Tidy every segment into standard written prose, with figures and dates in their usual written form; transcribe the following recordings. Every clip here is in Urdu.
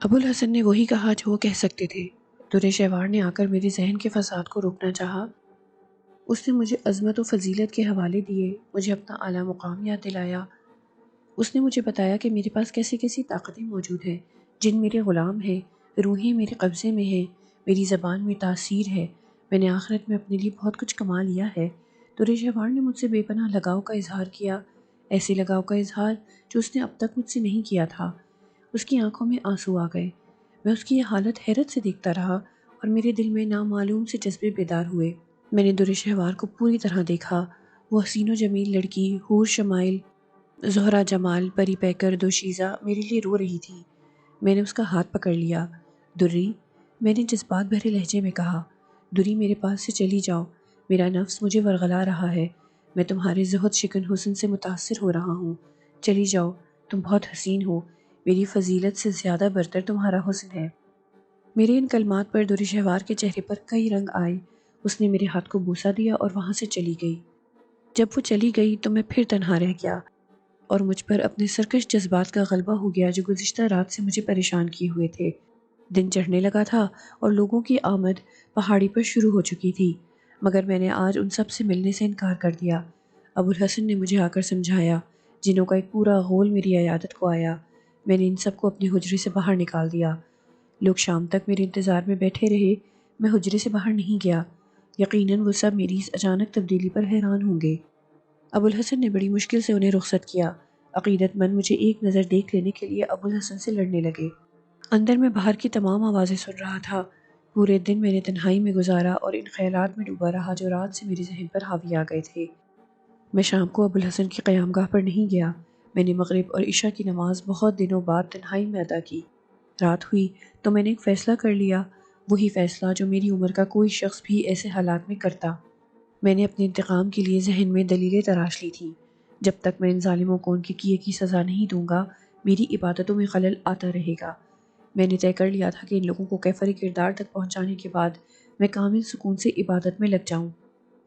ابوالحسن نے وہی کہا جو وہ کہہ سکتے تھے۔ درِ شہوار نے آ کر میرے ذہن کے فساد کو روکنا چاہا۔ اس نے مجھے عظمت و فضیلت کے حوالے دیے، مجھے اپنا اعلیٰ مقام یاد دلایا۔ اس نے مجھے بتایا کہ میرے پاس کیسی کیسی طاقتیں موجود ہیں، جن میرے غلام ہیں، روحیں میرے قبضے میں ہیں، میری زبان میں تاثیر ہے، میں نے آخرت میں اپنے لیے بہت کچھ کما لیا ہے۔ درِ شہوار نے مجھ سے بے پناہ لگاؤ کا اظہار کیا، ایسے لگاؤ کا اظہار جو اس نے اب تک مجھ سے نہیں کیا تھا۔ اس کی آنکھوں میں آنسو آ گئے۔ میں اس کی یہ حالت حیرت سے دیکھتا رہا اور میرے دل میں نامعلوم سے جذبے بیدار ہوئے۔ میں نے درِ شہوار کو پوری طرح دیکھا۔ وہ حسین و جمیل لڑکی، حور شمائل، زہرہ جمال، پری پیکر، دوشیزہ میرے لیے رو رہی تھی۔ میں نے اس کا ہاتھ پکڑ لیا۔ دری، میں نے جذبات بھرے لہجے میں کہا، دری میرے پاس سے چلی جاؤ، میرا نفس مجھے ورغلا رہا ہے، میں تمہارے زہد شکن حسن سے متاثر ہو رہا ہوں، چلی جاؤ، تم بہت حسین ہو، میری فضیلت سے زیادہ برتر تمہارا حسن ہے۔ میرے ان کلمات پر درِ شہوار کے چہرے پر کئی رنگ آئے۔ اس نے میرے ہاتھ کو بوسہ دیا اور وہاں سے چلی گئی۔ جب وہ چلی گئی تو میں پھر تنہا رہ گیا اور مجھ پر اپنے سرکش جذبات کا غلبہ ہو گیا جو گزشتہ رات سے مجھے پریشان کیے ہوئے تھے۔ دن چڑھنے لگا تھا اور لوگوں کی آمد پہاڑی پر شروع ہو چکی تھی، مگر میں نے آج ان سب سے ملنے سے انکار کر دیا۔ ابوالحسن نے مجھے آ کر سمجھایا، جنوں کا ایک پورا غول میری عیادت کو آیا۔ میں نے ان سب کو اپنے حجرے سے باہر نکال دیا۔ لوگ شام تک میرے انتظار میں بیٹھے رہے، میں حجرے سے باہر نہیں گیا۔ یقیناً وہ سب میری اس اچانک تبدیلی پر حیران ہوں گے۔ ابوالحسن نے بڑی مشکل سے انہیں رخصت کیا۔ عقیدت مند مجھے ایک نظر دیکھ لینے کے لیے ابوالحسن سے لڑنے لگے۔ اندر میں باہر کی تمام آوازیں سن رہا تھا۔ پورے دن میں نے تنہائی میں گزارا اور ان خیالات میں ڈوبا رہا جو رات سے میرے ذہن پر حاوی آ گئے تھے۔ میں شام کو ابوالحسن کی قیام گاہ پر نہیں گیا۔ میں نے مغرب اور عشاء کی نماز بہت دنوں بعد تنہائی میں ادا کی۔ رات ہوئی تو میں نے ایک فیصلہ کر لیا، وہی فیصلہ جو میری عمر کا کوئی شخص بھی ایسے حالات میں کرتا۔ میں نے اپنے انتقام کے لیے ذہن میں دلیلیں تراش لی تھیں۔ جب تک میں ان ظالموں کو ان کے کیے کی سزا نہیں دوں گا، میری عبادتوں میں خلل آتا رہے گا۔ میں نے طے کر لیا تھا کہ ان لوگوں کو کیفر کردار تک پہنچانے کے بعد میں کامل سکون سے عبادت میں لگ جاؤں،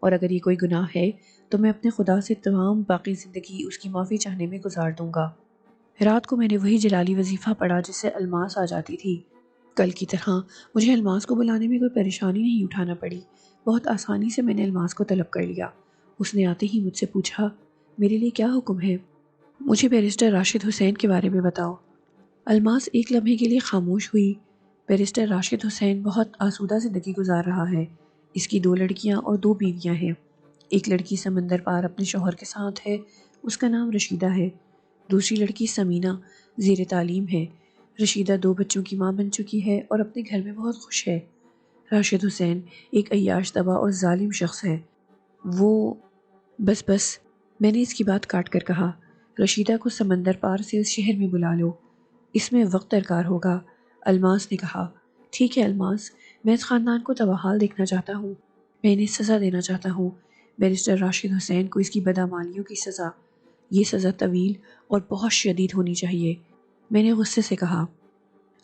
اور اگر یہ کوئی گناہ ہے تو میں اپنے خدا سے تمام باقی زندگی اس کی معافی چاہنے میں گزار دوں گا۔ رات کو میں نے وہی جلالی وظیفہ پڑھا جس سے الماس آ جاتی تھی۔ کل کی طرح مجھے الماس کو بلانے میں کوئی پریشانی نہیں اٹھانا پڑی۔ بہت آسانی سے میں نے الماس کو طلب کر لیا۔ اس نے آتے ہی مجھ سے پوچھا، میرے لیے کیا حکم ہے؟ مجھے بیرسٹر راشد حسین کے بارے میں بتاؤ۔ الماس ایک لمحے کے لیے خاموش ہوئی۔ بیرسٹر راشد حسین بہت آسودہ زندگی گزار رہا ہے۔ اس کی 2 لڑکیاں اور 2 بیویاں ہیں۔ ایک لڑکی سمندر پار اپنے شوہر کے ساتھ ہے، اس کا نام رشیدہ ہے۔ دوسری لڑکی سمینہ زیر تعلیم ہے۔ رشیدہ 2 بچوں کی ماں بن چکی ہے اور اپنے گھر میں بہت خوش ہے۔ راشد حسین ایک عیاش طبع اور ظالم شخص ہے۔ وہ بس میں نے اس کی بات کاٹ کر کہا، رشیدہ کو سمندر پار سے اس شہر میں بلا لو، اس میں وقت درکار ہوگا۔ الماس نے کہا، ٹھیک ہے الماس، میں اس خاندان کو تباہال دیکھنا چاہتا ہوں، میں انہیں سزا دینا چاہتا ہوں، بیرسٹر راشد حسین کو اس کی بدعمالیوں کی سزا، یہ سزا طویل اور بہت شدید ہونی چاہیے، میں نے غصے سے کہا۔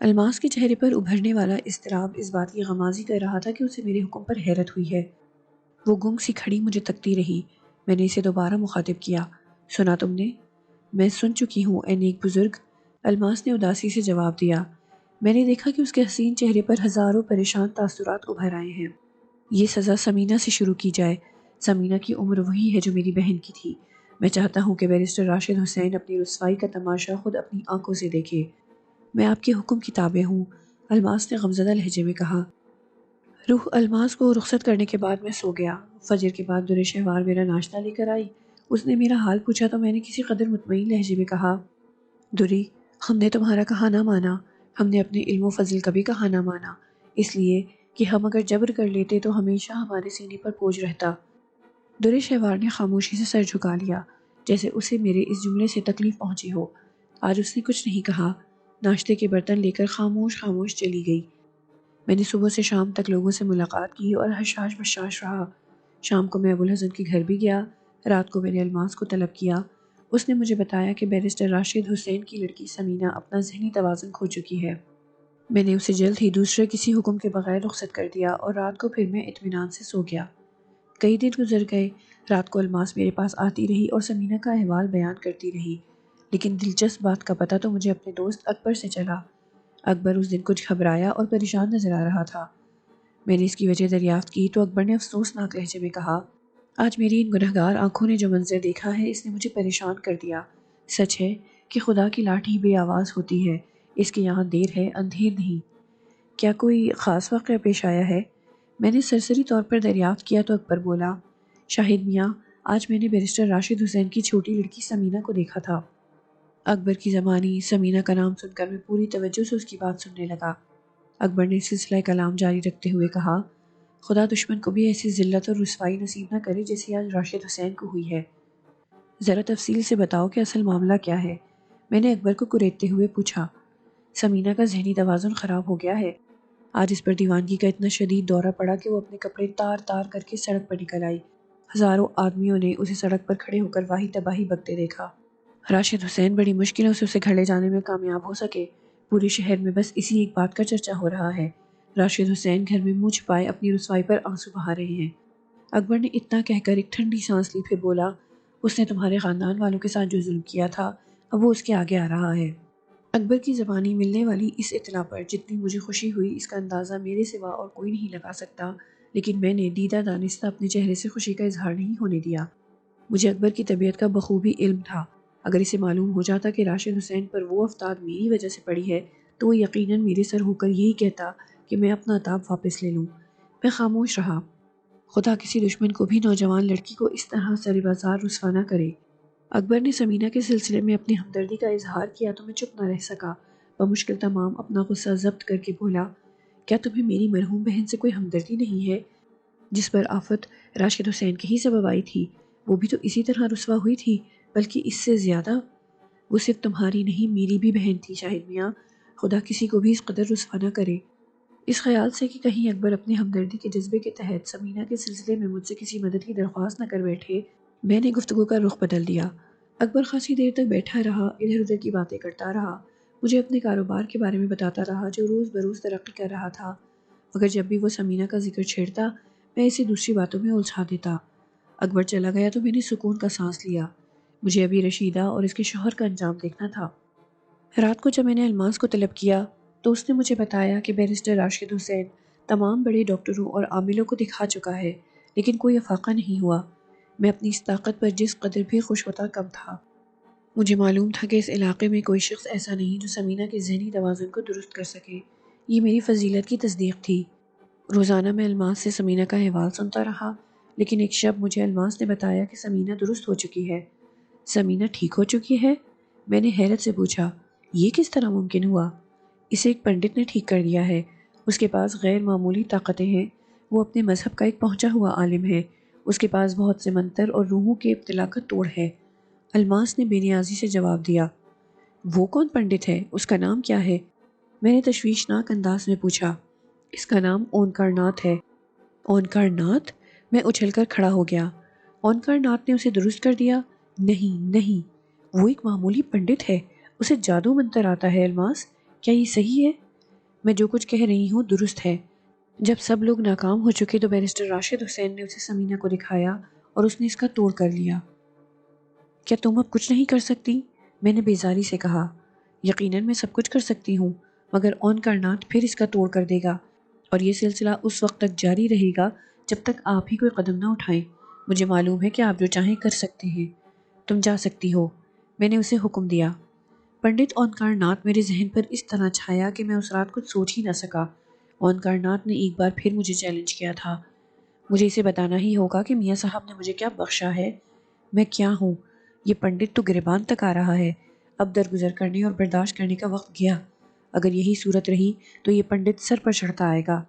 الماس کے چہرے پر ابھرنے والا اضطراب اس بات کی غمازی کر رہا تھا کہ اسے میرے حکم پر حیرت ہوئی ہے۔ وہ گنگ سی کھڑی مجھے تکتی رہی۔ میں نے اسے دوبارہ مخاطب کیا، سنا تم نے؟ میں سن چکی ہوں اے نیک بزرگ، الماس نے اداسی سے جواب دیا۔ میں نے دیکھا کہ اس کے حسین چہرے پر ہزاروں پریشان تاثرات ابھر آئے ہیں۔ یہ سزا سمینہ سے شروع کی جائے۔ سمینہ کی عمر وہی ہے جو میری بہن کی تھی۔ میں چاہتا ہوں کہ بیرسٹر راشد حسین اپنی رسوائی کا تماشا خود اپنی آنکھوں سے دیکھے۔ میں آپ کے حکم کی تابع ہوں، الماس نے غمزدہ لہجے میں کہا۔ روح الماس کو رخصت کرنے کے بعد میں سو گیا۔ فجر کے بعد درِ شہوار میرا ناشتہ لے کر آئی۔ اس نے میرا حال پوچھا تو میں نے کسی قدر مطمئن لہجے میں کہا، دری، ہم نے تمہارا کہا نہ مانا، ہم نے اپنے علم و فضل کا بھی کہا نہ مانا، اس لیے کہ ہم اگر جبر کر لیتے تو ہمیشہ ہمارے سینے پر بوجھ رہتا۔ درِ شہوار نے خاموشی سے سر جھکا لیا، جیسے اسے میرے اس جملے سے تکلیف پہنچی ہو۔ آج اس نے کچھ نہیں کہا، ناشتے کے برتن لے کر خاموش خاموش چلی گئی۔ میں نے صبح سے شام تک لوگوں سے ملاقات کی اور حشاش بشاش رہا۔ شام کو میں ابوالحسن کے گھر بھی گیا۔ رات کو میں نے الماس کو طلب کیا۔ اس نے مجھے بتایا کہ بیرسٹر راشد حسین کی لڑکی سمینہ اپنا ذہنی توازن کھو چکی ہے۔ میں نے اسے جلد ہی دوسرے کسی حکم کے بغیر رخصت کر دیا اور رات کو پھر میں اطمینان سے سو گیا۔ کئی دن گزر گئے۔ رات کو الماس میرے پاس آتی رہی اور سمینہ کا احوال بیان کرتی رہی، لیکن دلچسپ بات کا پتہ تو مجھے اپنے دوست اکبر سے چلا۔ اکبر اس دن کچھ گھبرایا اور پریشان نظر آ رہا تھا۔ میں نے اس کی وجہ دریافت کی تو اکبر نے افسوسناک لہجے میں کہا، آج میری ان گنہگار آنکھوں نے جو منظر دیکھا ہے اس نے مجھے پریشان کر دیا۔ سچ ہے کہ خدا کی لاٹھی بے آواز ہوتی ہے، اس کے یہاں دیر ہے اندھیر نہیں۔ کیا کوئی خاص واقعہ پیش آیا ہے؟ میں نے سرسری طور پر دریافت کیا تو اکبر بولا، شاہد میاں، آج میں نے بیرسٹر راشد حسین کی چھوٹی لڑکی سمینہ کو دیکھا تھا۔ اکبر کی زبانی سمینہ کا نام سن کر میں پوری توجہ سے اس کی بات سننے لگا۔ اکبر نے سلسلہ کلام جاری رکھتے ہوئے کہا، خدا دشمن کو بھی ایسی ذلت اور رسوائی نصیب نہ کرے جیسی آج راشد حسین کو ہوئی ہے۔ ذرا تفصیل سے بتاؤ کہ اصل معاملہ کیا ہے؟ میں نے اکبر کو کریدتے ہوئے پوچھا۔ سمینہ کا ذہنی توازن خراب ہو گیا ہے۔ آج اس پر دیوانگی کا اتنا شدید دورہ پڑا کہ وہ اپنے کپڑے تار تار کر کے سڑک پر نکل آئی۔ ہزاروں آدمیوں نے اسے سڑک پر کھڑے ہو کر واہی تباہی بکتے دیکھا۔ راشد حسین بڑی مشکلوں سے اسے گھر لے جانے میں کامیاب ہو سکے۔ پورے شہر میں بس اسی ایک بات کا چرچا ہو رہا ہے۔ راشد حسین گھر میں منہ چھپائے اپنی رسوائی پر آنسو بہا رہے ہیں۔ اکبر نے اتنا کہہ کر ایک ٹھنڈی سانس لی، پھر بولا، اس نے تمہارے خاندان والوں کے ساتھ جو ظلم کیا تھا اب وہ اس کے آگے آ رہا ہے۔ اکبر کی زبانی ملنے والی اس اطلاع پر جتنی مجھے خوشی ہوئی اس کا اندازہ میرے سوا اور کوئی نہیں لگا سکتا، لیکن میں نے دیدہ دانستہ اپنے چہرے سے خوشی کا اظہار نہیں ہونے دیا۔ مجھے اکبر کی طبیعت کا بخوبی علم تھا۔ اگر اسے معلوم ہو جاتا کہ راشد حسین پر وہ افتاد میری وجہ سے پڑی ہے تو وہ یقیناً میرے سر ہو کر یہی کہتا کہ میں اپنا عتاب واپس لے لوں۔ میں خاموش رہا۔ خدا کسی دشمن کو بھی نوجوان لڑکی کو اس طرح سر بازار رسوا نہ کرے۔ اکبر نے سمینہ کے سلسلے میں اپنی ہمدردی کا اظہار کیا تو میں چپ نہ رہ سکا۔ بمشکل تمام اپنا غصہ ضبط کر کے بولا، کیا تمہیں میری مرحوم بہن سے کوئی ہمدردی نہیں ہے؟ جس پر آفت راشد حسین کے ہی سبب آئی تھی وہ بھی تو اسی طرح رسوا ہوئی تھی، بلکہ اس سے زیادہ۔ وہ صرف تمہاری نہیں میری بھی بہن تھی شاہد میاں۔ خدا کسی کو بھی اس قدر رسوا نہ کرے۔ اس خیال سے کہ کہیں اکبر اپنے ہمدردی کے جذبے کے تحت سمینہ کے سلسلے میں مجھ سے کسی مدد کی درخواست نہ کر بیٹھے، میں نے گفتگو کا رخ بدل دیا۔ اکبر خاصی دیر تک بیٹھا رہا، ادھر ادھر کی باتیں کرتا رہا، مجھے اپنے کاروبار کے بارے میں بتاتا رہا جو روز بروز ترقی کر رہا تھا، مگر جب بھی وہ سمینہ کا ذکر چھیڑتا میں اسے دوسری باتوں میں الجھا دیتا۔ اکبر چلا گیا تو میں نے سکون کا سانس لیا۔ مجھے ابھی رشیدہ اور اس کے شوہر کا انجام دیکھنا تھا۔ رات کو جب میں نے الماس کو طلب کیا تو اس نے مجھے بتایا کہ بیرسٹر راشد حسین تمام بڑے ڈاکٹروں اور عاملوں کو دکھا چکا ہے، لیکن کوئی افاقہ نہیں ہوا۔ میں اپنی اس طاقت پر جس قدر بھی خوش ہوتا کم تھا۔ مجھے معلوم تھا کہ اس علاقے میں کوئی شخص ایسا نہیں جو سمینہ کے ذہنی توازن کو درست کر سکے۔ یہ میری فضیلت کی تصدیق تھی۔ روزانہ میں الماس سے سمینہ کا احوال سنتا رہا، لیکن ایک شب مجھے الماس نے بتایا کہ سمینہ درست ہو چکی ہے۔ سمینہ ٹھیک ہو چکی ہے؟ میں نے حیرت سے پوچھا، یہ کس طرح ممکن ہوا؟ اسے ایک پنڈت نے ٹھیک کر دیا ہے۔ اس کے پاس غیر معمولی طاقتیں ہیں۔ وہ اپنے مذہب کا ایک پہنچا ہوا عالم ہے۔ اس کے پاس بہت سے منتر اور روحوں کے ابتلا کا توڑ ہے۔ الماس نے بے نیازی سے جواب دیا۔ وہ کون پنڈت ہے؟ اس کا نام کیا ہے؟ میں نے تشویشناک انداز میں پوچھا۔ اس کا نام اونکار ناتھ ہے۔ اونکار ناتھ؟ میں اچھل کر کھڑا ہو گیا۔ اونکار ناتھ نے اسے درست کر دیا؟ نہیں نہیں، وہ ایک معمولی پنڈت ہے، اسے جادو منتر آتا ہے۔ الماس، کیا یہ صحیح ہے؟ میں جو کچھ کہہ رہی ہوں درست ہے۔ جب سب لوگ ناکام ہو چکے تو بیرسٹر راشد حسین نے اسے سمینہ کو دکھایا اور اس نے اس کا توڑ کر لیا۔ کیا تم اب کچھ نہیں کر سکتی؟ میں نے بیزاری سے کہا۔ یقیناً میں سب کچھ کر سکتی ہوں، مگر اونکار ناتھ پھر اس کا توڑ کر دے گا، اور یہ سلسلہ اس وقت تک جاری رہے گا جب تک آپ ہی کوئی قدم نہ اٹھائیں۔ مجھے معلوم ہے کہ آپ جو چاہیں کر سکتے ہیں۔ تم جا سکتی ہو، میں نے اسے حکم دیا۔ پنڈت اونکار ناتھ میرے ذہن پر اس طرح چھایا کہ میں اس رات کچھ سوچ ہی نہ سکا۔ اونکار ناتھ نے ایک بار پھر مجھے چیلنج کیا تھا۔ مجھے اسے بتانا ہی ہوگا کہ میاں صاحب نے مجھے کیا بخشا ہے۔ میں کیا ہوں؟ یہ پنڈت تو گریبان تک آ رہا ہے۔ اب درگزر کرنے اور برداشت کرنے کا وقت گیا۔ اگر یہی صورت رہی تو یہ پنڈت سر پر چڑھتا آئے گا۔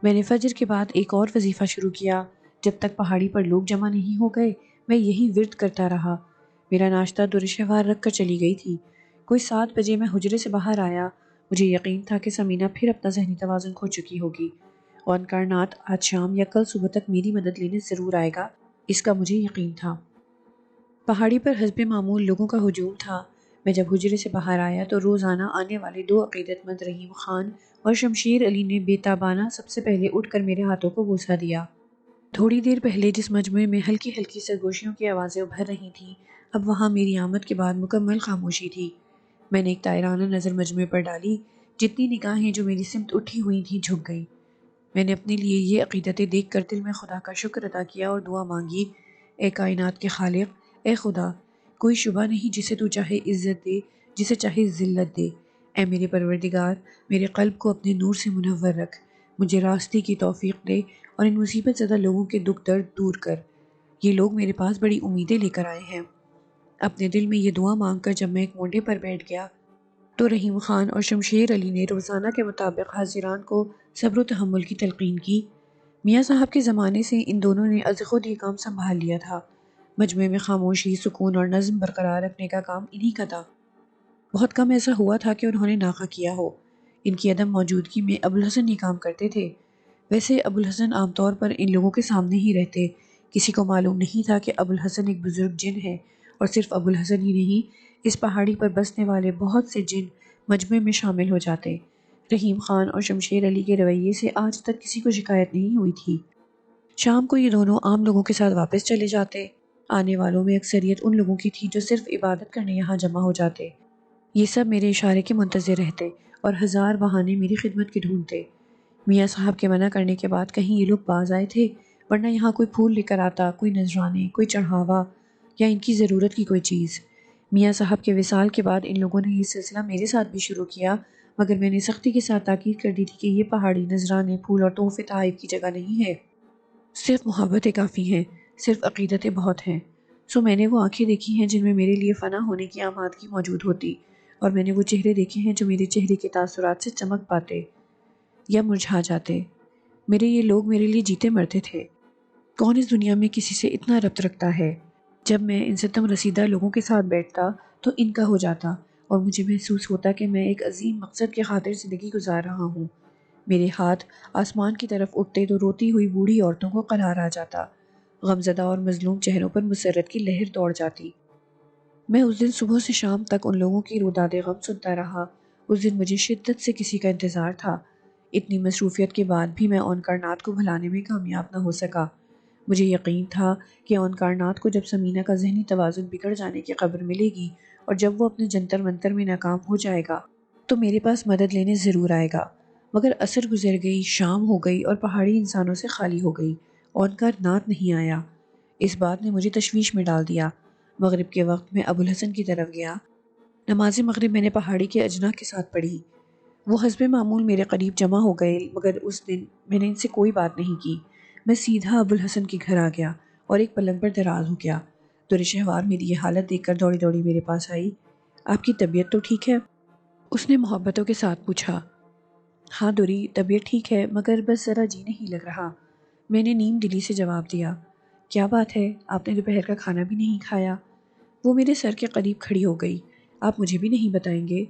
میں نے فجر کے بعد ایک اور وظیفہ شروع کیا۔ جب تک پہاڑی پر لوگ جمع نہیں ہو گئے میں یہی ورد کرتا رہا۔ میرا ناشتہ دورشہوار رکھ کر چلی گئی تھی۔ کوئی 7 بجے میں حجرے سے باہر آیا۔ مجھے یقین تھا کہ سمینہ پھر اپنا ذہنی توازن کھو چکی ہوگی۔ اونکار ناتھ آج شام یا کل صبح تک میری مدد لینے ضرور آئے گا، اس کا مجھے یقین تھا۔ پہاڑی پر حسب معمول لوگوں کا ہجوم تھا۔ میں جب حجرے سے باہر آیا تو روزانہ آنے والے 2 عقیدت مند رحیم خان اور شمشیر علی نے بے تابانہ سب سے پہلے اٹھ کر میرے ہاتھوں کو بوسہ دیا۔ تھوڑی دیر پہلے جس مجموعے میں ہلکی ہلکی سرگوشیوں کی آوازیں ابھر رہی تھیں اب وہاں میری آمد کے بعد مکمل خاموشی تھی۔ میں نے ایک طائرانہ نظر مجموعے پر ڈالی جتنی نگاہیں جو میری سمت اٹھی ہوئی تھیں جھک گئی۔ میں نے اپنے لیے یہ عقیدتیں دیکھ کر دل میں خدا کا شکر ادا کیا اور دعا مانگی، اے کائنات کے خالق، اے خدا، کوئی شبہ نہیں جسے تو چاہے عزت دے، جسے چاہے ذلت دے۔ اے میرے پروردگار، میرے قلب کو اپنے نور سے منور رکھ، مجھے راستے کی توفیق دے اور ان مصیبت زدہ لوگوں کے دکھ درد دور کر۔ یہ لوگ میرے پاس بڑی امیدیں لے کر آئے ہیں۔ اپنے دل میں یہ دعا مانگ کر جب میں ایک مونڈے پر بیٹھ گیا تو رحیم خان اور شمشیر علی نے روزانہ کے مطابق حاضران کو صبر و تحمل کی تلقین کی۔ میاں صاحب کے زمانے سے ان دونوں نے از خود یہ کام سنبھال لیا تھا۔ مجمع میں خاموشی، سکون اور نظم برقرار رکھنے کا کام انہی کا تھا۔ بہت کم ایسا ہوا تھا کہ انہوں نے ناغہ کیا ہو۔ ان کی عدم موجودگی میں ابوالحسن یہ کام کرتے تھے۔ ویسے ابوالحسن عام طور پر ان لوگوں کے سامنے ہی رہتے، کسی کو معلوم نہیں تھا کہ ابوالحسن ایک بزرگ جن ہے، اور صرف ابوالحسن ہی نہیں، اس پہاڑی پر بسنے والے بہت سے جن مجمع میں شامل ہو جاتے۔ رحیم خان اور شمشیر علی کے رویے سے آج تک کسی کو شکایت نہیں ہوئی تھی۔ شام کو یہ دونوں عام لوگوں کے ساتھ واپس چلے جاتے۔ آنے والوں میں اکثریت ان لوگوں کی تھی جو صرف عبادت کرنے یہاں جمع ہو جاتے۔ یہ سب میرے اشارے کے منتظر رہتے اور ہزار بہانے میری خدمت کے ڈھونڈتے۔ میاں صاحب کے منع کرنے کے بعد کہیں یہ لوگ باز آئے تھے، ورنہ یہاں کوئی پھول لے کر آتا، کوئی نذرانے، کوئی چڑھاوا یا ان کی ضرورت کی کوئی چیز۔ میاں صاحب کے وصال کے بعد ان لوگوں نے یہ سلسلہ میرے ساتھ بھی شروع کیا، مگر میں نے سختی کے ساتھ تاکید کر دی تھی کہ یہ پہاڑی نذرانے، پھول اور تحفے تحائف کی جگہ نہیں ہے۔ صرف محبتیں کافی ہیں، صرف عقیدتیں بہت ہیں۔ سو میں نے وہ آنکھیں دیکھی ہیں جن میں میرے لیے فنا ہونے کی آمادگی موجود ہوتی، اور میں نے وہ چہرے دیکھے ہیں جو میرے چہرے کے تاثرات سے چمک پاتے یا مرجھا جاتے۔ میرے یہ لوگ میرے لیے جیتے مرتے تھے۔ کون اس دنیا میں کسی سے اتنا ربط رکھتا ہے؟ جب میں ان ستم رسیدہ لوگوں کے ساتھ بیٹھتا تو ان کا ہو جاتا، اور مجھے محسوس ہوتا کہ میں ایک عظیم مقصد کے خاطر زندگی گزار رہا ہوں۔ میرے ہاتھ آسمان کی طرف اٹھتے تو روتی ہوئی بوڑھی عورتوں کو قرار آ جاتا، غمزدہ اور مظلوم چہروں پر مسرت کی لہر دوڑ جاتی۔ میں اس دن صبح سے شام تک ان لوگوں کی روداد غم سنتا رہا۔ اس دن مجھے شدت سے کسی کا انتظار تھا۔ اتنی مصروفیت کے بعد بھی میں اون کائنات کو بھلانے میں کامیاب نہ ہو سکا۔ مجھے یقین تھا کہ اون کائنات کو جب سمینہ کا ذہنی توازن بگڑ جانے کی خبر ملے گی اور جب وہ اپنے جنتر منتر میں ناکام ہو جائے گا تو میرے پاس مدد لینے ضرور آئے گا۔ مگر عصر گزر گئی، شام ہو گئی اور پہاڑی انسانوں سے خالی ہو گئی، اون کائنات نہیں آیا۔ اس بات نے مجھے تشویش میں ڈال دیا۔ مغرب کے وقت میں ابوالحسن کی طرف گیا۔ نماز مغرب میں نے پہاڑی کے اجناح کے ساتھ پڑھی۔ وہ حسب معمول میرے قریب جمع ہو گئے، مگر اس دن میں نے ان سے کوئی بات نہیں کی۔ میں سیدھا ابوالحسن کے گھر آ گیا اور ایک پلنگ پر دراز ہو گیا۔ دور شہوار میری یہ حالت دیکھ کر دوڑی دوڑی میرے پاس آئی۔ آپ کی طبیعت تو ٹھیک ہے؟ اس نے محبتوں کے ساتھ پوچھا۔ ہاں دوری، طبیعت ٹھیک ہے، مگر بس ذرا جی نہیں لگ رہا، میں نے نیم دلی سے جواب دیا۔ کیا بات ہے، آپ نے دوپہر کا کھانا بھی نہیں کھایا؟ وہ میرے سر کے قریب کھڑی ہو گئی۔ آپ مجھے بھی نہیں بتائیں گے؟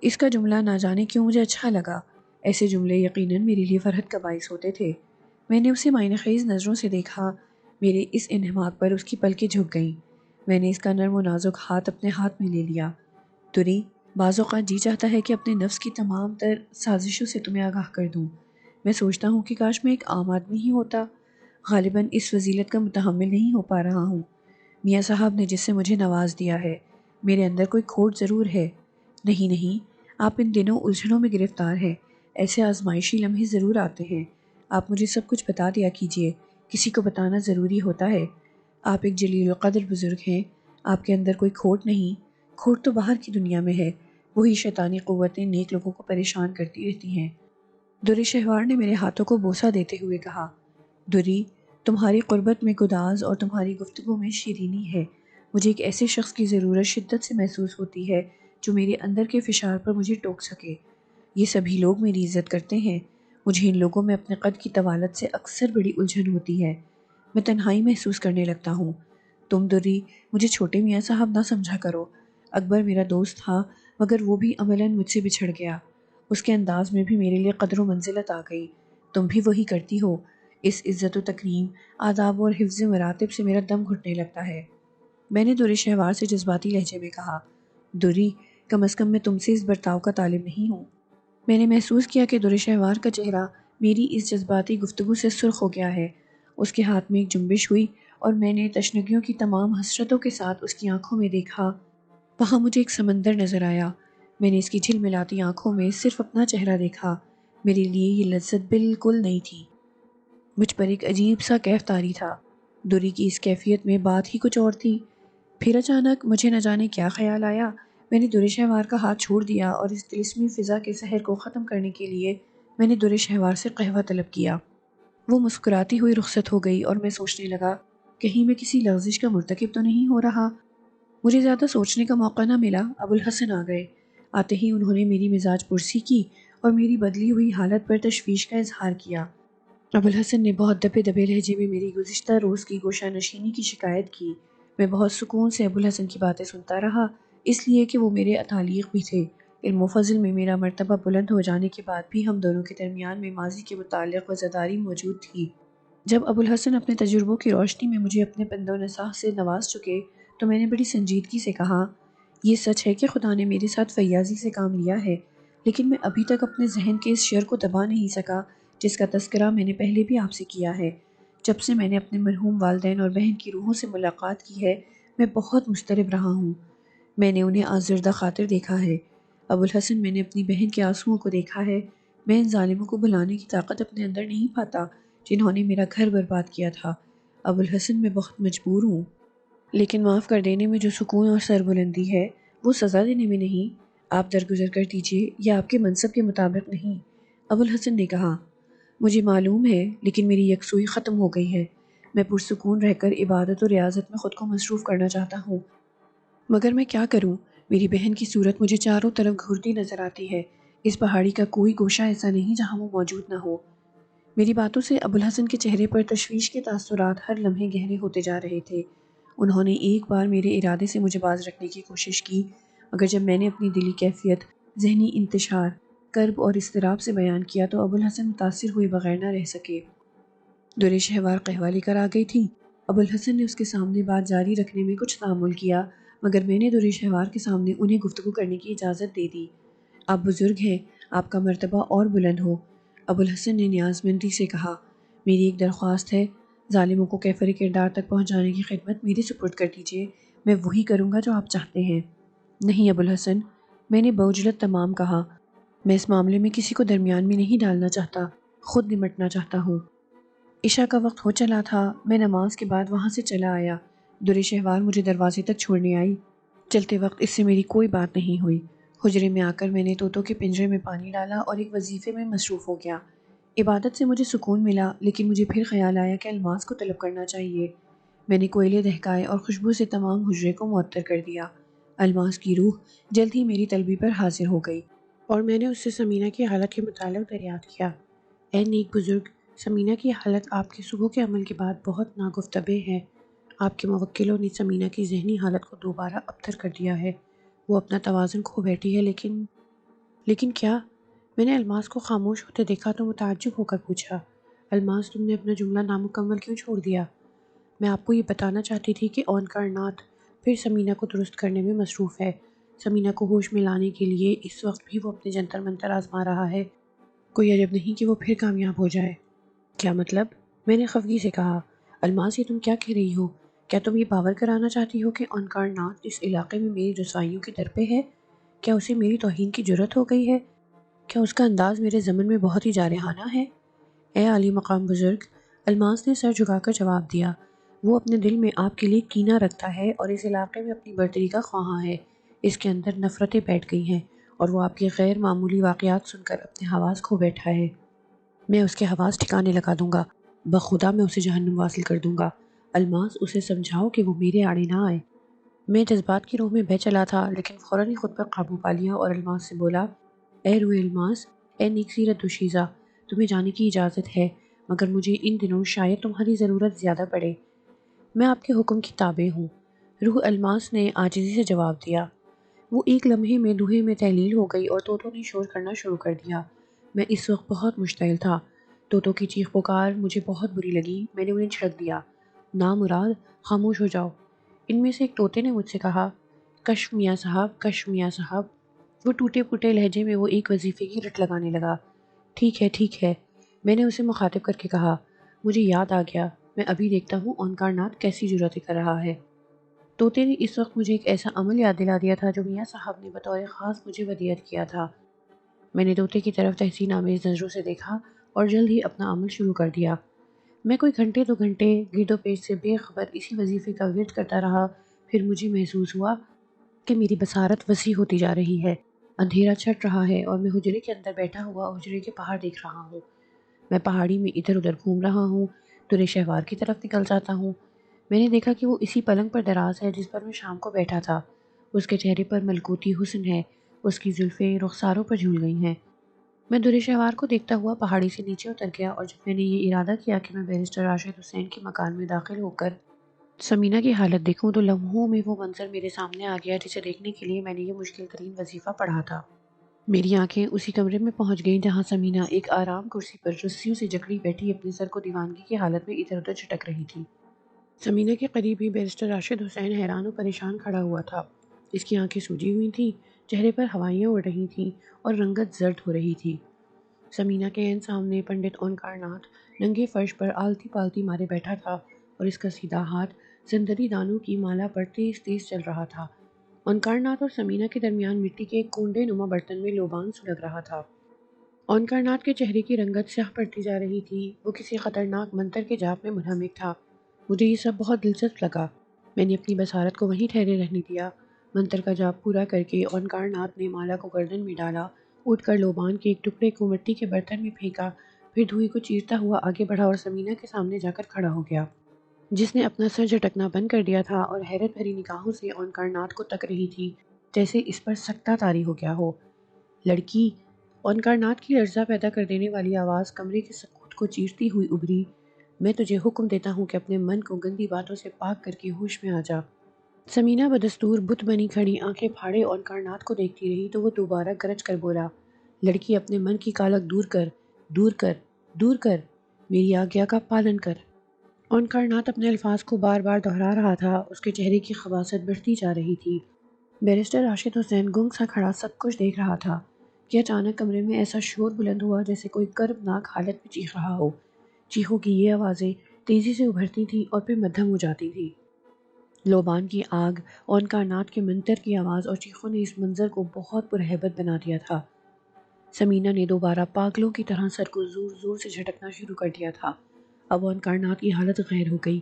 اس کا جملہ نہ جانے کیوں مجھے اچھا لگا۔ ایسے جملے یقیناً میرے لیے فرحت کا باعث ہوتے تھے۔ میں نے اسے معنی خیز نظروں سے دیکھا۔ میرے اس انہماک پر اس کی پلکیں جھک گئیں۔ میں نے اس کا نرم و نازک ہاتھ اپنے ہاتھ میں لے لیا۔ دوری، بعض اوقات جی چاہتا ہے کہ اپنے نفس کی تمام تر سازشوں سے تمہیں آگاہ کر دوں۔ میں سوچتا ہوں کہ کاش میں ایک عام آدمی ہی ہوتا۔ غالباً اس فضیلت کا متحمل نہیں ہو پا رہا ہوں۔ میاں صاحب نے جس سے مجھے نواز دیا ہے، میرے اندر کوئی کھوٹ ضرور ہے۔ نہیں نہیں، آپ ان دنوں الجھنوں میں گرفتار ہیں، ایسے آزمائشی لمحے ضرور آتے ہیں۔ آپ مجھے سب کچھ بتا دیا کیجئے، کسی کو بتانا ضروری ہوتا ہے۔ آپ ایک جلیل القدر بزرگ ہیں، آپ کے اندر کوئی کھوٹ نہیں۔ کھوٹ تو باہر کی دنیا میں ہے، وہی شیطانی قوتیں نیک لوگوں کو پریشان کرتی رہتی ہیں۔ دور شہوار نے میرے ہاتھوں کو بوسہ دیتے ہوئے کہا۔ دوری، تمہاری قربت میں گداز اور تمہاری گفتگو میں شیرینی ہے۔ مجھے ایک ایسے شخص کی ضرورت شدت سے محسوس ہوتی ہے جو میرے اندر کے فشار پر مجھے ٹوک سکے۔ یہ سبھی لوگ میری عزت کرتے ہیں، مجھے ان لوگوں میں اپنے قد کی طوالت سے اکثر بڑی الجھن ہوتی ہے۔ میں تنہائی محسوس کرنے لگتا ہوں۔ تم دوری، مجھے چھوٹے میاں صاحب نہ سمجھا کرو۔ اکبر میرا دوست تھا، مگر وہ بھی عملاً مجھ سے بچھڑ گیا۔ اس کے انداز میں بھی میرے لیے قدر و منزلت آ گئی۔ تم بھی وہی کرتی ہو۔ اس عزت و تکریم، آداب اور حفظ مراتب سے میرا دم گھٹنے لگتا ہے۔ میں نے دور شہوار سے جذباتی لہجے میں کہا۔ دوری، کم از کم میں تم سے اس برتاؤ کا طالب نہیں ہوں۔ میں نے محسوس کیا کہ دور شہوار کا چہرہ میری اس جذباتی گفتگو سے سرخ ہو گیا ہے۔ اس کے ہاتھ میں ایک جنبش ہوئی اور میں نے تشنگیوں کی تمام حسرتوں کے ساتھ اس کی آنکھوں میں دیکھا۔ وہاں مجھے ایک سمندر نظر آیا۔ میں نے اس کی جھلملاتی آنکھوں میں صرف اپنا چہرہ دیکھا۔ میرے لیے یہ لذت بالکل نئی تھی۔ مجھ پر ایک عجیب سا کیف طاری تھا۔ دوری کی اس کیفیت میں بات ہی کچھ اور تھی۔ پھر اچانک مجھے نہ جانے کیا خیال آیا۔ میں نے در شہوار کا ہاتھ چھوڑ دیا اور اس طلسمی فضا کے سحر کو ختم کرنے کے لیے میں نے در شہوار سے قہوہ طلب کیا۔ وہ مسکراتی ہوئی رخصت ہو گئی اور میں سوچنے لگا کہیں میں کسی لغزش کا مرتکب تو نہیں ہو رہا۔ مجھے زیادہ سوچنے کا موقع نہ ملا، ابوالحسن آ گئے۔ آتے ہی انہوں نے میری مزاج پرسی کی اور میری بدلی ہوئی حالت پر تشویش کا اظہار کیا۔ ابوالحسن نے بہت دبے دبے لہجے میں میری گزشتہ روز کی گوشہ نشینی کی شکایت کی۔ میں بہت سکون سے ابوالحسن کی باتیں سنتا رہا، اس لیے کہ وہ میرے اتالیق بھی تھے۔ علم و فضل میں میرا مرتبہ بلند ہو جانے کے بعد بھی ہم دونوں کے درمیان میں ماضی کے متعلق وزاداری موجود تھی۔ جب ابوالحسن اپنے تجربوں کی روشنی میں مجھے اپنے پند و نصاحت سے نواز چکے تو میں نے بڑی سنجیدگی سے کہا، یہ سچ ہے کہ خدا نے میرے ساتھ فیاضی سے کام لیا ہے، لیکن میں ابھی تک اپنے ذہن کے اس شر کو دبا نہیں سکا جس کا تذکرہ میں نے پہلے بھی آپ سے کیا ہے۔ جب سے میں نے اپنے مرحوم والدین اور بہن کی روحوں سے ملاقات کی ہے میں بہت مضطرب رہا ہوں۔ میں نے انہیں آزردہ خاطر دیکھا ہے۔ ابوالحسن، میں نے اپنی بہن کے آنسوؤں کو دیکھا ہے۔ میں ان ظالموں کو بھلانے کی طاقت اپنے اندر نہیں پاتا جنہوں نے میرا گھر برباد کیا تھا۔ ابوالحسن، میں بہت مجبور ہوں، لیکن معاف کر دینے میں جو سکون اور سربلندی ہے وہ سزا دینے میں نہیں۔ آپ درگزر کر دیجئے، یہ آپ کے منصب کے مطابق نہیں۔ ابوالحسن نے کہا، مجھے معلوم ہے، لیکن میری یکسوئی ختم ہو گئی ہے۔ میں پرسکون رہ کر عبادت و ریاضت میں خود کو مصروف کرنا چاہتا ہوں، مگر میں کیا کروں؟ میری بہن کی صورت مجھے چاروں طرف گھورتی نظر آتی ہے۔ اس پہاڑی کا کوئی گوشہ ایسا نہیں جہاں وہ موجود نہ ہو۔ میری باتوں سے ابوالحسن کے چہرے پر تشویش کے تاثرات ہر لمحے گہرے ہوتے جا رہے تھے۔ انہوں نے ایک بار میرے ارادے سے مجھے باز رکھنے کی کوشش کی، مگر جب میں نے اپنی دلی کیفیت، ذہنی انتشار، کرب اور اضطراب سے بیان کیا تو ابوالحسن متاثر ہوئے بغیر نہ رہ سکے۔ در شہوار قہوہ لے کر آ گئی تھی۔ ابوالحسن نے اس کے سامنے بات جاری رکھنے میں کچھ تامل کیا، مگر میں نے در شہوار کے سامنے انہیں گفتگو کرنے کی اجازت دے دی۔ آپ بزرگ ہیں، آپ کا مرتبہ اور بلند ہو۔ ابوالحسن نے نیازمندی سے کہا، میری ایک درخواست ہے، ظالموں کو کیفر کردار تک پہنچانے کی خدمت میرے سپرد کر دیجیے، میں وہی کروں گا جو آپ چاہتے ہیں۔ نہیں ابوالحسن، میں نے بعجلت تمام کہا، میں اس معاملے میں کسی کو درمیان میں نہیں ڈالنا چاہتا، خود نمٹنا چاہتا ہوں۔ عشاء کا وقت ہو چلا تھا، میں نماز کے بعد وہاں سے چلا آیا۔ در شہوار مجھے دروازے تک چھوڑنے آئی۔ چلتے وقت اس سے میری کوئی بات نہیں ہوئی۔ حجرے میں آ کر میں نے طوطوں کے پنجرے میں پانی ڈالا اور ایک وظیفے میں مصروف ہو گیا۔ عبادت سے مجھے سکون ملا، لیکن مجھے پھر خیال آیا کہ الماس کو طلب کرنا چاہیے۔ میں نے کوئلے دہکائے اور خوشبو سے تمام حجرے کو معطر کر دیا۔ الماس کی روح جلد ہی میری طلبی پر حاضر ہو گئی اور میں نے اس سے ثمینہ کی حالت کے متعلق دریافت کیا۔ اے نیک بزرگ، ثمینہ کی حالت آپ کے صبح کے عمل کے بعد بہت ناگفتبے ہے۔ آپ کے موکلوں نے ثمینہ کی ذہنی حالت کو دوبارہ ابتر کر دیا ہے۔ وہ اپنا توازن کھو بیٹھی ہے، لیکن کیا؟ میں نے الماس کو خاموش ہوتے دیکھا تو متعجب ہو کر پوچھا، الماس، تم نے اپنا جملہ نامکمل کیوں چھوڑ دیا؟ میں آپ کو یہ بتانا چاہتی تھی کہ اون کائنات پھر ثمینہ کو درست کرنے میں مصروف ہے۔ ثمینہ کو ہوش میں لانے کے لیے اس وقت بھی وہ اپنے جنتر منتر آزما رہا ہے۔ کوئی عجب نہیں کہ وہ پھر کامیاب ہو جائے۔ کیا مطلب؟ میں نے خفگی سے کہا، الماس، یہ تم کیا کہہ رہی ہو؟ کیا تم یہ باور کرانا چاہتی ہو کہ اون کائنات اس علاقے میں میری رسوائیوں کی در پہ ہے؟ کیا اسے میری توہین کی جرت ہو گئی ہے؟ کیا اس کا انداز میرے ضمن میں بہت ہی جارحانہ ہے؟ اے عالی مقام بزرگ، الماس نے سر جھکا کر جواب دیا، وہ اپنے دل میں آپ کے لیے کینہ رکھتا ہے اور اس علاقے میں اپنی برتری کا خواہاں ہے۔ اس کے اندر نفرتیں بیٹھ گئی ہیں اور وہ آپ کے غیر معمولی واقعات سن کر اپنے حواس کھو بیٹھا ہے۔ میں اس کے حواس ٹھکانے لگا دوں گا، بخدا میں اسے جہنم واصل کر دوں گا۔ الماس، اسے سمجھاؤ کہ وہ میرے آڑے نہ آئے۔ میں جذبات کی روح میں بہہ چلا تھا، لیکن فوراً ہی خود پر قابو پا لیا اور الماس سے بولا، اے روح الماس، اے نیک سیرت دوشیزہ، تمہیں جانے کی اجازت ہے، مگر مجھے ان دنوں شاید تمہاری ضرورت زیادہ پڑے۔ میں آپ کے حکم کی تابع ہوں، روح الماس نے عاجزی سے جواب دیا۔ وہ ایک لمحے میں دوہے میں تحلیل ہو گئی اور طوطوں نے شور کرنا شروع کر دیا۔ میں اس وقت بہت مشتعل تھا۔ طوطوں کی چیخ پکار مجھے بہت بری لگی۔ میں نے انہیں جھڑک دیا، نامراد، خاموش ہو جاؤ۔ ان میں سے ایک طوطے نے مجھ سے کہا، کش میاں صاحب، کش میاں صاحب۔ وہ ٹوٹے پھوٹے لہجے میں وہ ایک وظیفے کی رٹ لگانے لگا۔ ٹھیک ہے، ٹھیک ہے، میں نے اسے مخاطب کر کے کہا، مجھے یاد آ گیا، میں ابھی دیکھتا ہوں اون کائنات کیسی جرأتیں کر رہا ہے۔ طوطے نے اس وقت مجھے ایک ایسا عمل یاد دلا دیا تھا جو میاں صاحب نے بطور خاص مجھے ودیعت کیا تھا۔ میں نے طوطے کی طرف تحسین آمیز نظروں سے دیکھا اور جلد ہی اپنا عمل شروع کر دیا۔ میں کوئی گھنٹے 2 گھنٹے گرد و پیش سے بے خبر اسی وظیفے کا ورد کرتا رہا، پھر مجھے محسوس ہوا کہ میری بصارت وسیع ہوتی جا رہی ہے، اندھیرا چھٹ رہا ہے اور میں حجرے کے اندر بیٹھا ہوا حجرے کے باہر دیکھ رہا ہوں۔ میں پہاڑی میں ادھر ادھر گھوم رہا ہوں، درے شہوار کی طرف نکل جاتا ہوں۔ میں نے دیکھا کہ وہ اسی پلنگ پر دراز ہے جس پر میں شام کو بیٹھا تھا۔ اس کے چہرے پر ملکوتی حسن ہے، اس کی زلفیں رخساروں پر جھول گئی ہیں۔ میں درے شہوار کو دیکھتا ہوا پہاڑی سے نیچے اتر گیا اور جب میں نے یہ ارادہ کیا کہ میں بیرسٹر راشد حسین کے مکان میں داخل ہو کر سمینہ کی حالت دیکھوں تو لمحوں میں وہ منظر میرے سامنے آ گیا جسے دیکھنے کے لیے میں نے یہ مشکل ترین وظیفہ پڑھا تھا۔ میری آنکھیں اسی کمرے میں پہنچ گئیں جہاں سمینہ ایک آرام کرسی پر رسیوں سے جکڑی بیٹھی اپنے سر کو دیوانگی کی حالت میں ادھر ادھر جھٹک رہی تھی۔ سمینہ کے قریب ہی بیرسٹر راشد حسین حیران و پریشان کھڑا ہوا تھا۔ اس کی آنکھیں سوجی ہوئی تھیں، چہرے پر ہوائیاں اڑ رہی تھیں اور رنگت زرد ہو رہی تھی۔ سمینہ کے عین سامنے پنڈت اونکار ناتھ ننگے فرش پر آلتی پالتی مارے بیٹھا تھا اور اس کا سیدھا ہاتھ زندری دانوں کی مالا پر تیز تیز چل رہا تھا۔ اونکار ناتھ اور سمینہ کے درمیان مٹی کے ایک کونڈے نما برتن میں لوبان سلگ رہا تھا۔ اونکار ناتھ کے چہرے کی رنگت سیاہ پڑتی جا رہی تھی، وہ کسی خطرناک منتر کے جاپ میں منہمک تھا۔ مجھے یہ سب بہت دلچسپ لگا۔ میں نے اپنی بصارت کو وہیں ٹھہرے رہنے دیا۔ منتر کا جاپ پورا کر کے اونکار ناتھ نے مالا کو گردن میں ڈالا، اٹھ کر لوبان کے ایک ٹکڑے کو مٹی کے برتن میں پھینکا، پھر دھوئے کو چیرتا ہوا آگے بڑھا اور سمینہ کے سامنے جا کر کھڑا ہو گیا، جس نے اپنا سر جھٹکنا بند کر دیا تھا اور حیرت بھری نگاہوں سے اونکار ناتھ کو تک رہی تھی جیسے اس پر سکتہ طاری ہو گیا ہو۔ لڑکی! اونکار ناتھ کی لرزہ پیدا کر دینے والی آواز کمرے کے سکوت کو چیرتی ہوئی ابھری۔ میں تجھے حکم دیتا ہوں کہ اپنے من کو گندی باتوں سے پاک کر کے ہوش میں آ جا۔ سمینہ بدستور بت بنی کھڑی آنکھیں پھاڑے اونکار ناتھ کو دیکھتی رہی تو وہ دوبارہ گرج کر بولا، لڑکی اپنے من کی کالک دور کر، دور کر، دور کر، میری آگیا کا پالن کر۔ اونکار ناتھ اپنے الفاظ کو بار بار دہرا رہا تھا، اس کے چہرے کی خباثت بڑھتی جا رہی تھی۔ بیرسٹر راشد حسین گنگ سا کھڑا سب کچھ دیکھ رہا تھا کہ اچانک کمرے میں ایسا شور بلند ہوا جیسے کوئی کربناک حالت میں چیخ رہا ہو۔ چیخوں کی یہ آوازیں تیزی سے ابھرتی تھیں اور پھر مدھم ہو جاتی تھیں۔ لوبان کی آگ، اونکار ناتھ کے منتر کی آواز اور چیخوں نے اس منظر کو بہت پرہیبت بنا دیا تھا۔ سمینہ نے دوبارہ پاگلوں کی طرح سر کو زور زور سے جھٹکنا شروع کر دیا تھا۔ اب اونکار ناتھ کی حالت غیر ہو گئی۔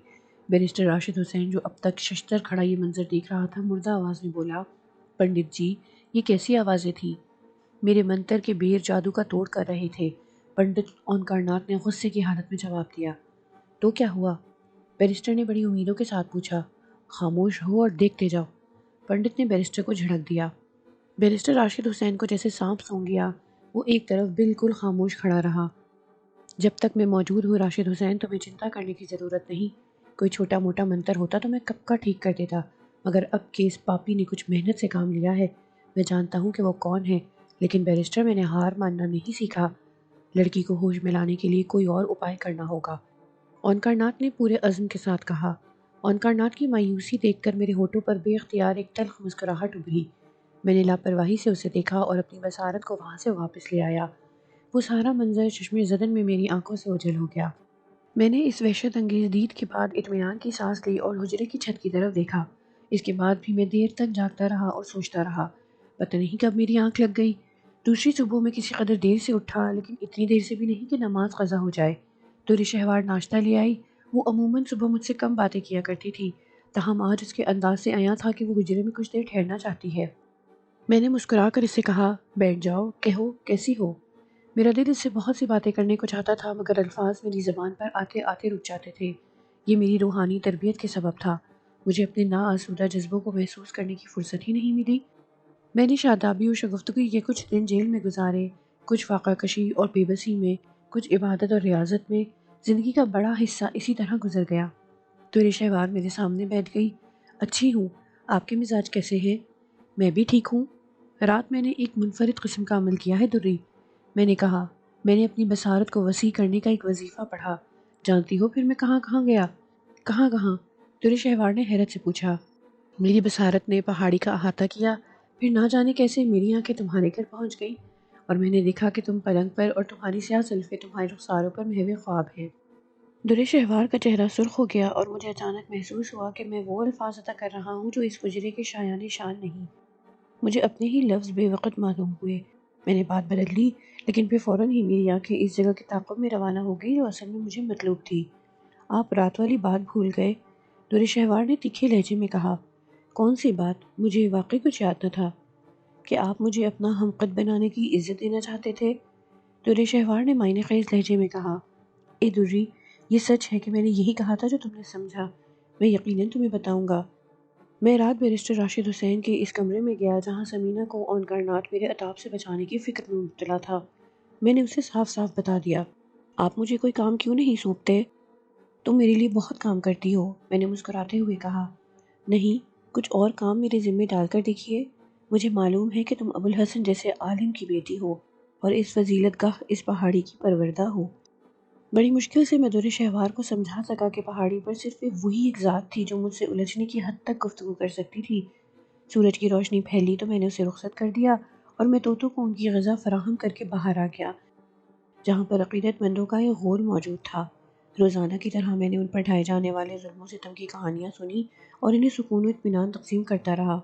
بیرسٹر راشد حسین جو اب تک ششتر کھڑا یہ منظر دیکھ رہا تھا مردہ آواز میں بولا، پنڈت جی یہ کیسی آوازیں تھیں؟ میرے منتر کے بیر جادو کا توڑ کر رہے تھے۔ پنڈت اونکار ناتھ نے غصے کی حالت میں جواب دیا۔ تو کیا ہوا؟ بیرسٹر نے بڑی امیدوں کے ساتھ پوچھا۔ خاموش ہو اور دیکھتے جاؤ، پنڈت نے بیرسٹر کو جھڑک دیا۔ بیرسٹر راشد حسین کو جیسے سانپ سونگھ گیا، وہ ایک طرف بالکل خاموش کھڑا رہا۔ جب تک میں موجود ہوں راشد حسین تمہیں چنتا کرنے کی ضرورت نہیں۔ کوئی چھوٹا موٹا منتر ہوتا تو میں کب کا ٹھیک کر دیتا، مگر اب کہ اس پاپی نے کچھ محنت سے کام لیا ہے، میں جانتا ہوں کہ وہ کون ہے، لیکن بیرسٹر میں نے ہار ماننا نہیں سیکھا۔ لڑکی کو ہوش میں لانے کے لیے کوئی اور اپائے کرنا ہوگا، اونکار ناتھ نے پورے عزم کے ساتھ کہا۔ اونکار ناتھ کی مایوسی دیکھ کر میرے ہونٹوں پر بے اختیار ایک تلخ مسکراہٹ ابھری۔ میں نے لاپرواہی سے اسے دیکھا اور اپنی بصارت کو وہاں سے واپس لے آیا۔ وہ سارا منظر چشم زدن میں میری آنکھوں سے اوجھل ہو گیا۔ میں نے اس وحشت انگیز دید کے بعد اطمینان کی سانس لی اور حجرے کی چھت کی طرف دیکھا۔ اس کے بعد بھی میں دیر تک جاگتا رہا اور سوچتا رہا۔ پتہ نہیں کب میری آنکھ لگ گئی۔ دوسری صبح میں کسی قدر دیر سے اٹھا، لیکن اتنی دیر سے بھی نہیں کہ نماز قضا ہو جائے۔ درے شہوار ناشتہ لے آئی۔ وہ عموماً صبح مجھ سے کم باتیں کیا کرتی تھی، تاہم آج اس کے انداز سے عیاں تھا کہ وہ حجرے میں کچھ دیر ٹھہرنا چاہتی ہے۔ میں نے مسکرا کر اس سے کہا، بیٹھ جاؤ، کہو کیسی ہو؟ میرا دل اس سے بہت سی باتیں کرنے کو چاہتا تھا مگر الفاظ میری زبان پر آتے آتے رک جاتے تھے۔ یہ میری روحانی تربیت کے سبب تھا۔ مجھے اپنے ناآسودہ جذبوں کو محسوس کرنے کی فرصت ہی نہیں ملی۔ میں نے شادابی و شگفتگی کے کچھ دن جیل میں گزارے، کچھ فاقہ کشی اور بے بسی میں، کچھ عبادت اور ریاضت میں۔ زندگی کا بڑا حصہ اسی طرح گزر گیا۔ درے شہوار میرے سامنے بیٹھ گئی۔ اچھی ہوں، آپ کے مزاج کیسے ہیں؟ میں بھی ٹھیک ہوں۔ رات میں نے ایک منفرد قسم کا عمل کیا ہے دری، میں نے کہا۔ میں نے اپنی بصارت کو وسیع کرنے کا ایک وظیفہ پڑھا۔ جانتی ہو پھر میں کہاں کہاں گیا؟ کہاں کہاں؟ درے شہوار نے حیرت سے پوچھا۔ میری بصارت نے پہاڑی کا احاطہ کیا، پھر نہ جانے کیسے میری آنکھیں تمہارے گھر پہنچ گئیں اور میں نے دیکھا کہ تم پلنگ پر اور تمہاری سیاہ زلفیں تمہارے رخساروں پر محو خواب ہیں۔ در شہوار کا چہرہ سرخ ہو گیا اور مجھے اچانک محسوس ہوا کہ میں وہ الفاظ عطا کر رہا ہوں جو اس حجرے کے شایان شان نہیں۔ مجھے اپنے ہی لفظ بے وقت معلوم ہوئے۔ میں نے بات بدل لی، لیکن پھر فوراً ہی میری آنکھیں اس جگہ کے تعاقب میں روانہ ہو گئی جو اصل میں مجھے مطلوب تھی۔ آپ رات والی بات بھول گئے؟ در شہوار نے تیکھے لہجے میں کہا۔ کون سی بات؟ مجھے واقعی کچھ یاد نہ تھا۔ کہ آپ مجھے اپنا ہم قد بنانے کی عزت دینا چاہتے تھے؟ در شہوار نے معنی خیز لہجے میں کہا۔ اے دری، یہ سچ ہے کہ میں نے یہی کہا تھا جو تم نے سمجھا۔ میں یقیناً تمہیں بتاؤں گا۔ میں رات بیرسٹر راشد حسین کے اس کمرے میں گیا جہاں سمینہ کو آن کرناٹ میرے عطاب سے بچانے کی فکر میں مبتلا تھا۔ میں نے اسے صاف صاف بتا دیا۔ آپ مجھے کوئی کام کیوں نہیں سونپتے؟ تم میرے لیے بہت کام کرتی ہو، میں نے مسکراتے ہوئے کہا۔ نہیں، کچھ اور کام میرے ذمہ ڈال کر دیکھیے۔ مجھے معلوم ہے کہ تم ابوالحسن جیسے عالم کی بیٹی ہو اور اس فضیلت گاہ اس پہاڑی کی پروردہ ہو۔ بڑی مشکل سے میں در شہوار کو سمجھا سکا کہ پہاڑی پر صرف وہی ایک ذات تھی جو مجھ سے الجھنے کی حد تک گفتگو کر سکتی تھی۔ سورج کی روشنی پھیلی تو میں نے اسے رخصت کر دیا اور میں طوطوں کو ان کی غذا فراہم کر کے باہر آ گیا جہاں پر عقیدت مندوں کا ایک غول موجود تھا۔ روزانہ کی طرح میں نے ان پر ڈھائے جانے والے ظلم و ستم کی کہانیاں سنی اور انہیں سکون و اطمینان تقسیم کرتا رہا۔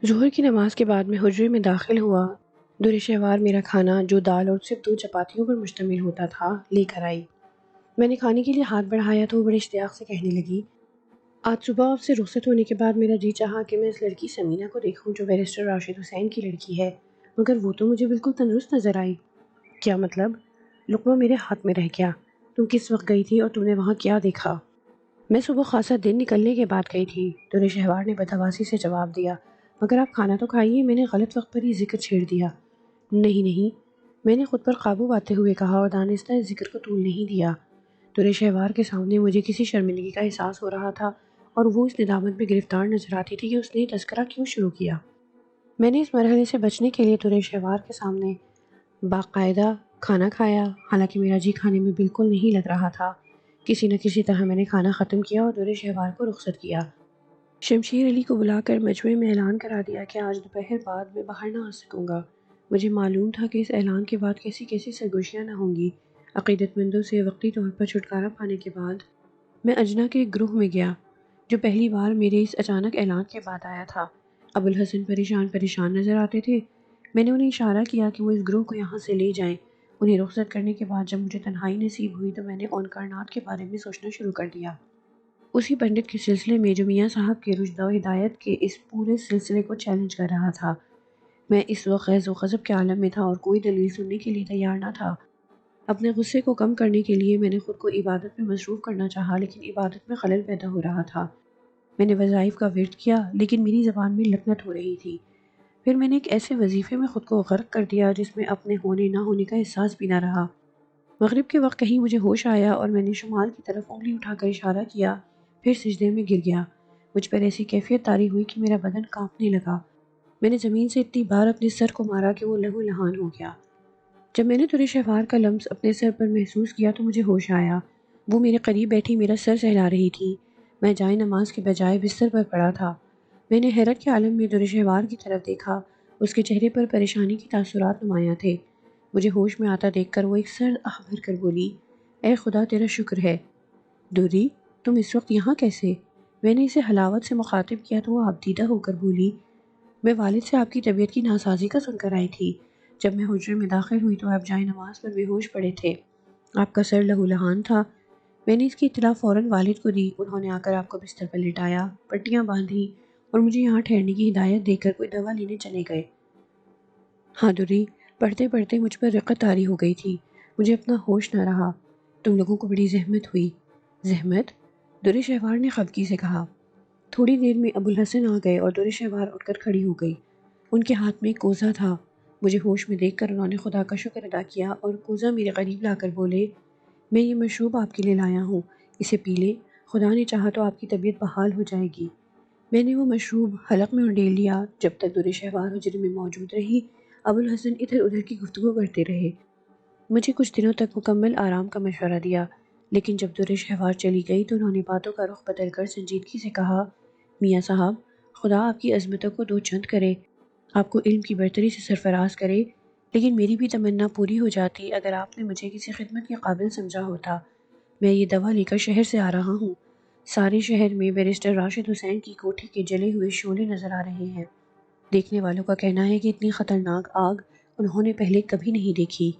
ظہر کی نماز کے بعد میں حجرے میں داخل ہوا۔ در شہوار میرا کھانا جو دال اور صرف 2 چپاتیوں پر مشتمل ہوتا تھا لے کر آئی۔ میں نے کھانے کے لیے ہاتھ بڑھایا تو وہ بڑے اشتیاق سے کہنے لگی، آج صبح آپ سے رخصت ہونے کے بعد میرا جی چاہا کہ میں اس لڑکی سمینہ کو دیکھوں جو بیرسٹر راشد حسین کی لڑکی ہے، مگر وہ تو مجھے بالکل تندرست نظر آئی۔ کیا مطلب؟ لقمہ میرے ہاتھ میں رہ گیا۔ تم کس وقت گئی تھی اور تم نے وہاں کیا دیکھا؟ میں صبح خاصا دن نکلنے کے بعد گئی تھی، در شہوار نے بدحواسی سے جواب دیا۔ مگر آپ کھانا تو کھائیے، میں نے غلط وقت پر ہی ذکر چھیڑ دیا۔ نہیں نہیں، میں نے خود پر قابو پاتے ہوئے کہا اور دانستہ اس ذکر کو طول نہیں دیا۔ در شہوار کے سامنے مجھے کسی شرمندگی کا احساس ہو رہا تھا اور وہ اس ندامت میں گرفتار نظر آتی تھی کہ اس نے تذکرہ کیوں شروع کیا۔ میں نے اس مرحلے سے بچنے کے لیے در شہوار کے سامنے باقاعدہ کھانا کھایا، حالانکہ میرا جی کھانے میں بالکل نہیں لگ رہا تھا۔ کسی نہ کسی طرح میں نے کھانا ختم کیا اور در شہوار کو رخصت کیا۔ شمشیر علی کو بلا کر مجمع میں اعلان کرا دیا کہ آج دوپہر بعد میں باہر نہ آ سکوں گا۔ مجھے معلوم تھا کہ اس اعلان کے بعد کیسی کیسی سرگوشیاں نہ ہوں گی۔ عقیدت مندوں سے وقتی طور پر چھٹکارا پانے کے بعد میں اجنا کے ایک گروہ میں گیا جو پہلی بار میرے اس اچانک اعلان کے بعد آیا تھا۔ ابوالحسن پریشان پریشان نظر آتے تھے۔ میں نے انہیں اشارہ کیا کہ وہ اس گروہ کو یہاں سے لے جائیں۔ انہیں رخصت کرنے کے بعد جب مجھے تنہائی نصیب ہوئی تو میں نے اون کائنات کے بارے میں سوچنا شروع کر دیا، اسی پنڈت کے سلسلے میں جو میاں صاحب کے رشد و ہدایت کے اس پورے سلسلے کو چیلنج کر رہا تھا۔ میں اس وقت غیظ و غضب کے عالم میں تھا اور کوئی دلیل سننے کے لیے تیار نہ تھا۔ اپنے غصے کو کم کرنے کے لیے میں نے خود کو عبادت میں مصروف کرنا چاہا، لیکن عبادت میں خلل پیدا ہو رہا تھا۔ میں نے وظائف کا ورد کیا لیکن میری زبان میں لکنت ہو رہی تھی۔ پھر میں نے ایک ایسے وظیفے میں خود کو غرق کر دیا جس میں اپنے ہونے نہ ہونے کا احساس بھی نہ رہا۔ مغرب کے وقت کہیں مجھے ہوش آیا اور میں نے شمال کی طرف انگلی اٹھا کر اشارہ کیا، پھر سجدے میں گر گیا۔ مجھ پر ایسی کیفیت طاری ہوئی کہ میرا بدن کانپنے لگا۔ میں نے زمین سے اتنی بار اپنے سر کو مارا کہ وہ لہو لہان ہو گیا۔ جب میں نے در شہوار کا لمس اپنے سر پر محسوس کیا تو مجھے ہوش آیا۔ وہ میرے قریب بیٹھی میرا سر سہلا رہی تھی۔ میں جائے نماز کے بجائے بستر پر پڑا تھا۔ میں نے حیرت کے عالم میں در شہوار کی طرف دیکھا۔ اس کے چہرے پر پریشانی کے تاثرات نمایاں تھے۔ مجھے ہوش میں آتا دیکھ کر وہ ایک سرد آہ بھر کر بولی، اے خدا تیرا شکر ہے۔ دوری، تم اس وقت یہاں کیسے؟ میں نے اسے حلاوت سے مخاطب کیا تو وہ آبدیدہ ہو کر بولی، میں والد سے آپ کی طبیعت کی ناسازی کا سن کر آئی تھی۔ جب میں حجرے میں داخل ہوئی تو آپ جائے نماز پر بے ہوش پڑے تھے۔ آپ کا سر لہو لہان تھا۔ میں نے اس کی اطلاع فوراً والد کو دی۔ انہوں نے آ کر آپ کو بستر پر لٹایا، پٹیاں باندھی اور مجھے یہاں ٹھہرنے کی ہدایت دے کر کوئی دوا لینے چلے گئے۔ ہاں دوری، پڑھتے پڑھتے مجھ پر رقت طاری ہو گئی تھی۔ مجھے اپنا ہوش نہ رہا۔ تم لوگوں کو بڑی زحمت ہوئی۔ زحمت؟ در شہوار نے خفگی سے کہا۔ تھوڑی دیر میں ابوالحسن آ گئے اور در شہوار اٹھ کر کھڑی ہو گئی۔ ان کے ہاتھ میں ایک کوزہ تھا۔ مجھے ہوش میں دیکھ کر انہوں نے خدا کا شکر ادا کیا اور کوزہ میرے قریب لا کر بولے، میں یہ مشروب آپ کے لیے لایا ہوں، اسے پی لیں، خدا نے چاہا تو آپ کی طبیعت بحال ہو جائے گی۔ میں نے وہ مشروب حلق میں انڈیل لیا۔ جب تک در شہوار حجرے میں موجود رہی، ابوالحسن ادھر ادھر کی گفتگو کرتے رہے۔ مجھے کچھ دنوں تک مکمل آرام کا مشورہ دیا، لیکن جب در شہوار چلی گئی تو انہوں نے باتوں کا رخ بدل کر سنجیدگی سے کہا، میاں صاحب، خدا آپ کی عظمتوں کو دو چند کرے، آپ کو علم کی برتری سے سرفراز کرے، لیکن میری بھی تمنا پوری ہو جاتی اگر آپ نے مجھے کسی خدمت کے قابل سمجھا ہوتا۔ میں یہ دوا لے کر شہر سے آ رہا ہوں۔ سارے شہر میں بیرسٹر راشد حسین کی کوٹھی کے جلے ہوئے شعلے نظر آ رہے ہیں۔ دیکھنے والوں کا کہنا ہے کہ اتنی خطرناک آگ انہوں نے پہلے کبھی نہیں دیکھی۔